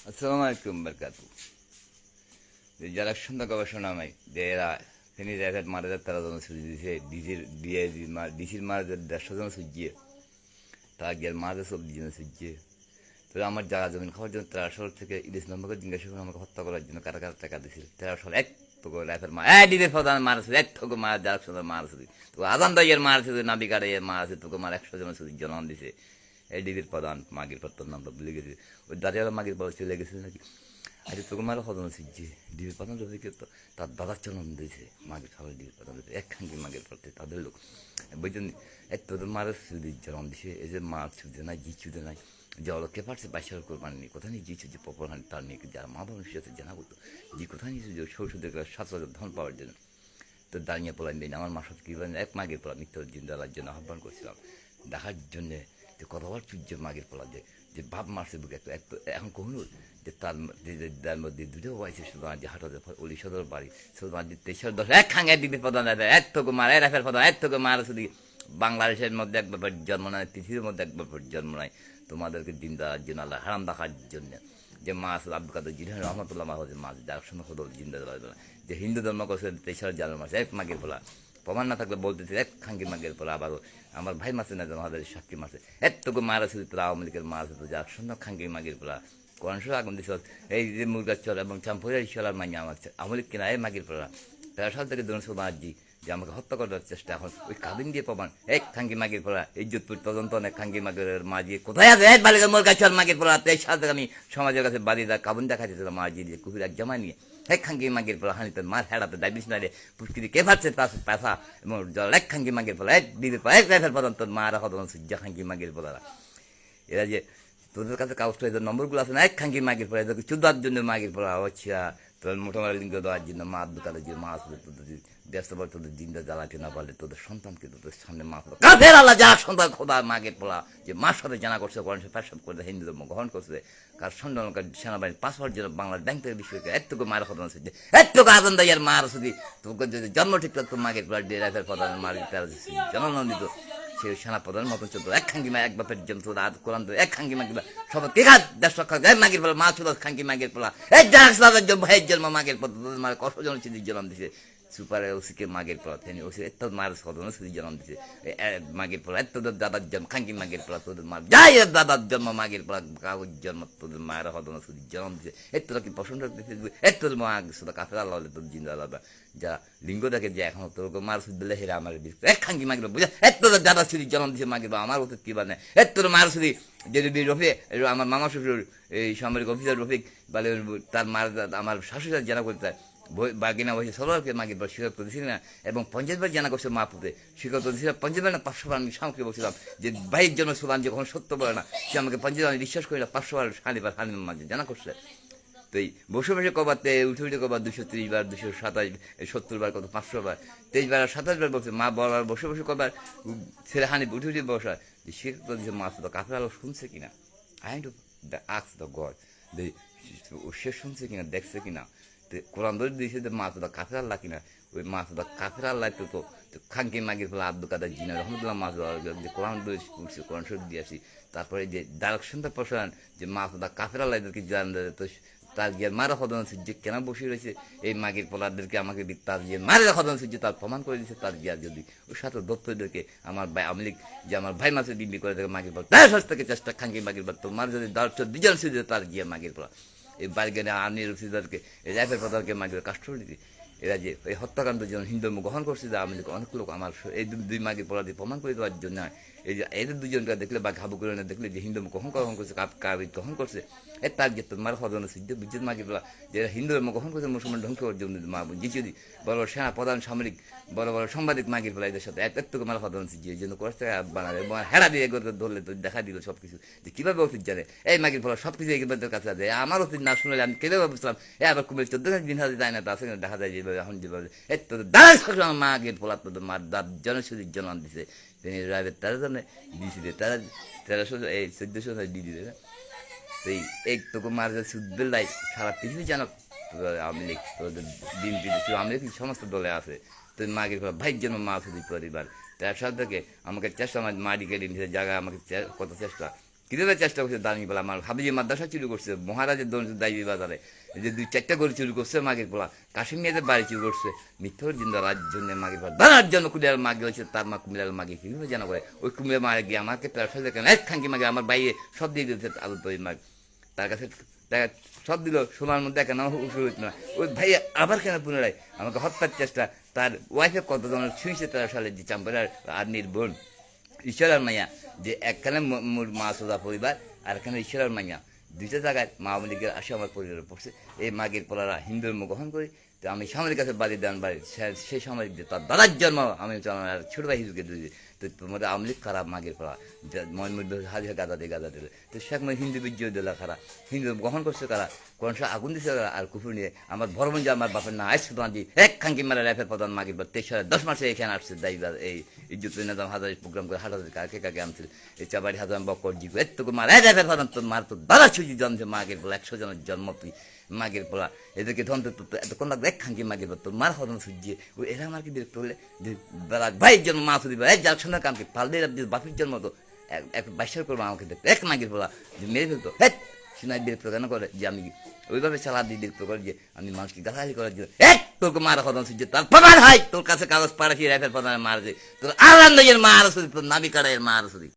আসসালামু আলাইকুম বারকাতু। যারা সন্ধ্যা গবেষণাময় যে এরা তিনি রেখে মারা যায় তারা যেন সুজি দিছে ডিসির মারা যায় 150 জন সুজিয়ে তারা গিয়ে মারা যায় 40 জন সুজিয়ে। তো আমার জায়গা জমিন খাওয়ার জন্য 13 সাল থেকে ইলিশ নম্বরকে জিজ্ঞাসা করে আমাকে হত্যা করার জন্য কারা কারা টাকা দিছিল। 13 সাল এক তো রেফের মা ডিদের প্রধান মারছে এক তোকে মারা যার সঙ্গে মারছে তো আজান দাইয়ের মারছে নাবি কারে মারছে তোকে মার 100 জন সুজির জন্ম দিছে। এই ডিবির প্রধান মাগির পত্তর নামটা ভুলে গেছে। ওই দাঁড়িয়ে মাগির পর চলে গেছে নাকি। আচ্ছা তোকে মারা হদন শিখছে ডিবির প্রধান রফিকে তো তার দাদার জন্ম দিয়েছে মাগির খাবার ডিবির প্রধান এক খাঙ্কি মাগের পড়তে তাদের লোক বুঝছেন। এক তোদের মারা সুদির জন্ম দিছে এই যে মা ছুটে নাই জি ছুটে নাই যে অলকে পারছে বাইশাল কোরবানি নেই কোথায় নিয়ে জিছে যে পপরহানি তার নিয়ে যারা মা বাবার সাথে জানা করতো যে কোথায় নিয়েছে যে শ্বশুরদের 7,000 ধন পাওয়ার জন্য। তো দাঁড়িয়ে পোলাইন দিন আমার মাসাত কী বলেন এক মাগের পোলা মিথ্যা জিন্দালার জন্য আহ্বান করছিলাম দেখার জন্যে যে কতবার চুজ্য মাগের পোলা যে বাপ মারছে বুকে একটু এখন কখনো যে তার মধ্যে দুটো বয়সে শুধু যে হাঁটাতে অলি সদর বাড়ি শুধু তেসর 10 এক খাঙ্গে দিতে প্রধান এক থেকে মার এর প্রধান এক থেকে মার শুধু বাংলাদেশের মধ্যে এক ব্যাপার জন্ম নেয় পৃথিবীর মধ্যে এক ব্যাপার জন্ম নেয় তোমাদেরকে দিন দেওয়ার জন্য আল্লাহ হারাম দেখার জন্য যে মাছ আব্দুল কাদের জিহান রহমতুল্লাহ মাহ মাছ যার সঙ্গে হদল জিন্দা দেওয়া যাবে না যে হিন্দু ধর্ম করছে 23 জানুয়ারি মাসে এক মাগের পোলা প্রমাণ না থাকলে বলতেছে এক খাঙ্কি মাগের পোলা আবারও আমার ভাই মাসে না আমাদের সাক্ষী মাসে এতটুকু মারা শুধু তোরা আওয়ামী লীগের মারা শুধু যার সঙ্গে খাঙ্কি মাগের পোলা কোরআন শরীফ আগুন দিছ এই যে মুরগার চল এবং চাম্পুরের ঈশ্বর মাইয়া আমার আওয়ামী লীগ কিনা এই মাগের পোলা 13 সাল থেকে ধরুন সোমাজি যে আমাকে হত্যা করার চেষ্টা এখন ওই কাবিন দিয়ে প্রমাণ এক খাঙ্কি মাগের পোলা ইজ্জতপুর তদন্ত অনেক খাঙ্কি মাগের মা দিয়ে কোথায় আছে এক বালিকা মোর কাছে মাগের পোলা 23 সাল থেকে আমি সমাজের কাছে বাড়িটা কাবিন দেখাচ্ছিলাম মা দিয়ে কুকুর এক জামা নিয়ে এক খাঙ্কি মাগের পোলা হানিতে মার হেড়াতে ডাইবিস না রে পুষ্কিরি কে ভাবছে পেশা এবং জল এক খাঙ্কি মাগের পোলা এক দিদির পোলা এক রেফের পর্যন্ত মারা হতো সূর্য খাঙ্কি মাগের পোলারা এরা যে তোদের কাছে কাগজ এদের নম্বরগুলো আছে না এক খাঙ্কি মাগের পোলা এদেরকে চুদার জন্য মাগের পোলা হচ্ছিয়া তোদের মোটামুটি লিঙ্গ দেওয়ার জন্য মা দোকানে যে মা আসবে তোদের ব্যস্ত পর তোদের জিন্দা জ্বালাতে না পারলে তোদের সন্তানকে তোদের সামনে মা কাফের আল্লাহ যা সন্তান খোদা মাগের পোলা যে মার সাথে জানা করছে কোরআন পেশাব করে হিন্দু ধর্ম গ্রহণ করছে কার সন্তান সেনাবাহিনী পাসওয়ার্ড জন্য বাংলার ব্যাংক থেকে বিষয়কে এতটুকু মায়ের কথা আছে এতটুকু আদান দাইয়ার মার শুধু তোকে যদি জন্ম ঠিক তো মাগের পোলা ডেরাফের প্রধান মার জননন্দিত সে সেনা প্রধানের মতন চলতো এক খাঙ্কি মা এক বাপের জন্য রাত কোরআন এক খাঙ্কি মাগির সবাই কে খাত 100 মাগের পোলা মা ছিল খাঙ্কি মাগের পোলা এই জাহাজ ভাইয়ের জন্ম মাগের পর মার কষ্ট জন জন্ম দিছে সুপার ওসিকে মাগের পোলা তিনি ওসি এত মার সদন সুদি জন্ম দিছে মাগের পোলা এত তোদের দাদার জন্ম খাঙ্কি মাগের পোলা তোদের মার যাই দাদার জন্ম মাগের পোলা কাগজ জন্ম তোদের মায়ের হদন সুদি জন্ম দিছে এত কি পছন্দ এত মা শুধু কাফের আল্লাহ তোদের জিন্দা আল্লাহ যা লিঙ্গ দেখে যে এখন তোর মার সুদ দিলে হেরা আমার এক খাঙ্কি মাগের বুঝা এত দাদা সুদি জন্ম দিছে মাগের আমার ওদের কি বানে এত মার সুদি যে রফিক আমার মামা শ্বশুর এই সামরিক অফিসার রফিক বলে তার মার আমার শাশুড়ি জানা করতে বাগিনা বসে সরকারকে মাগির পর স্বীকার করেছিল না এবং পঞ্চায়েতবার জানা করছে মা পুতে স্বীকার করেছিল পঞ্চায়েত না 500 বার আমি সামকে বলছিলাম যে ভাইয়ের জন্য সুলাম যে কখন সত্য বলে না সে আমাকে পঞ্চায়েত আমি বিশ্বাস করি না 500 বার হানির মাঝে জানা করছে। তো এই বসে বসে কবাতে উঠে উঠে কবার 230 বার 227 70 বার কত 500 বার 23 বার 27 বার বলছে মা বলার বসে বসে কবার ছেলে হানি উঠে উঠে বসা যে স্বীকার করেছে মা তো কাফের আলো শুনছে কিনা I do ask the God সে শুনছে কিনা দেখছে কিনা কোরআন ধরে দিয়েছে যে মা তোদা কাফের আল্লাহ কিনা ওই মা তোদা কাফের আল্লাহ তো খাঙ্কি মাগির ফলে আব্দুল কাদের জিনা রহমতুল্লাহ মা যে কোরআন ধরে পড়ছি কোরআন শরীফ দিয়েছি তারপরে যে ডাইরেকশনটা প্রসারণ যে মা তোদা কাফের আল্লাহ এদেরকে জান তো তার গিয়ে মারা হদন যে কেন বসে রয়েছে এই মাগির পোলাদেরকে আমাকে তার গিয়ে মারা হদন যে তার প্রমাণ করে দিচ্ছে তার গিয়া যদি ওর সাথে দত্তদেরকে আমার ভাই আমলিক যে আমার ভাই মাসে বিক্রি করে দেখে মাগির পোলা তার থেকে চেষ্টা খাঙ্কি মাগির পোলা তো মার যদি 2 জন সুযোগ তার গিয়ে মাগির পোলা এই বার্গেনে আর্মি রসিদারকে এই রাইফেল প্রধানকে মাগির কাস্টডিতে এরা যে এই হত্যাকাণ্ডের জন্য হিন্দু গ্রহণ করছে যে আমি অনেক লোক আমার এই দুই মাগির পরাধী প্রমাণ করে দেওয়ার জন্য এই যে এদের দুজনকে দেখলে বা ঘাবু করে দেখলে যে হিন্দু গ্রহণ করছে কাবির গ্রহণ করছে এর তার যে তোমার হদনে সিদ্ধ বিদ্যুৎ মাগির বলা যে হিন্দু ধর্ম গ্রহণ করছে মুসলমান ধ্বংস করার জন্য মা জিচি বড় বড় সেনা প্রধান সামরিক বড় বড় সাংবাদিক মাগির বলা এদের সাথে একটু মার হদন সিদ্ধি এই জন্য করছে বানাবে হেরা দিয়ে ধরলে তো দেখা দিল সব কিছু যে কীভাবে অতীত জানে এই মাগির ফলা সব কিছু এগুলোদের কাছে আছে আমার অতীত না শুনলে আমি কেঁদে ভাবছিলাম আবার কুমির 14 দিন হাতে যায় না তার সঙ্গে দেখা যায় যেভাবে এখন যেভাবে এই তো দাঁড়ায় মাগির ফলা তো মার দাঁত জনসূচির জন্ম দিছে তিনি রাবের 13 জনে দিয়েছিল তারা 1300 এই 1400 দিয়ে দিলে তো এই তোকে মার সুদ বেলাই সারা পৃথিবী জানক আওয়ামী লীগ দিন বিদেশি আওয়ামী লীগ সমস্ত দলে আছে তো মাগির ফলা ভাইয়ের জন্য মা শুধু পরিবার 13 সাল থেকে আমাকে চেষ্টা আমার মারি কেটে নিতে জায়গা আমাকে কত চেষ্টা কিভাবে চেষ্টা করছে দামি বলা আমার হাবিজি মাদ্রাসা চুরি করছে মহারাজের দাইবি বাজারে এই যে 2-4টা করে চুরি করছে মাগের পোলা কাশিম মিয়াদের বাড়ি চুরি করছে মিথ্যর দিন রাজ জন্য মাগের পোলা দাঁড়ার জন্য কুমিলার মাগে হয়েছে তার মা কুমিলার মাগে কিভাবে জানা করে ওই কুমিলার মারে গিয়ে আমাকে প্রায় ফেলে কেন এক খাঙ্কি মাগে আমার বাইরে সব দিয়ে দিয়েছে আলু তৈরি মাগ তার কাছে দেখা সব দিল সোনার মধ্যে কেন শুরু হইত না ওই ভাই আবার কেন পুনরায় আমাকে হত্যার চেষ্টা তার ওয়াইফে কতজন ছুঁইছে 13 সালে যে চাম্পার আর্মির বোন ঈশ্বরের মাইয়া যে একখানে মা সোজা পরিবার আর এখানে ঈশ্বরের মাইয়া দুইটা জায়গায় মা লীগের আসে আমার পরিবারে পড়ছে এই মাগের পোলারা হিন্দুর মুখ গ্রহণ করি তো আমি সামরিক কাছে বাড়ি দেন বাড়ি সেই সামরিক দিয়ে তার দাদার জন্ম আমি আর ছোট ভাই হিন্দুকে দুই তো তোমাদের আওয়ামী লীগ খারাপ মাগের পোলা মহিমুদ হাজির গাদা দিলে তো শেখ হিন্দু বিজয় দিলা খারাপ হিন্দু গ্রহণ করছে কারা কোন সে আগুন দিছে আর কুকুর নিয়ে আমার ভরমন যে আমার বাপের না আইসে তোমার দিয়ে এক খাঙ্কি মারা রেফের প্রধান মাগের পর 23 সালে 10 মাসে এখানে আসছে দাইবার এই ইজ্জত নিজাম হাজার প্রোগ্রাম করে হাজার কাকে আনছিল এই চাবাড়ি হাজার বকর জি এতটুকু মার রেফের প্রধান তোর মার তো দাদা সুজি জন্মছে মাগের পোলা 100 জনের জন্ম তুই মাগের পোলা এদেরকে ধনতে এত কোন লাগবে এক খাঙ্কি মাগের পর তোর মার হদন সুজিয়ে ওই এরা আমার কি বিরক্ত হলে যে ভাইয়ের জন্ম মা সুদি এক যার সঙ্গে কামকে পাল্লে বাপির জন্ম তো এক বাইশার করবো আমাকে দেখতো এক মাগের পোলা যে মেরে ফেলতো হ্যাঁ সিনাই বিরক্ত কেন করে যে আমি ওইভাবে চালা দিয়ে বিরক্ত করে যে আমি মানুষকে গালাগালি করার জন্য এক তোকে মারা হদন সুজিয়ে তার প্রমাণ হয় তোর কাছে কাগজ পাড়াচ্ছি রেফের প্রধানের মার যে তোর আনন্দ মার সুদি তোর নাবি কাড়াইয়ের মার সুদি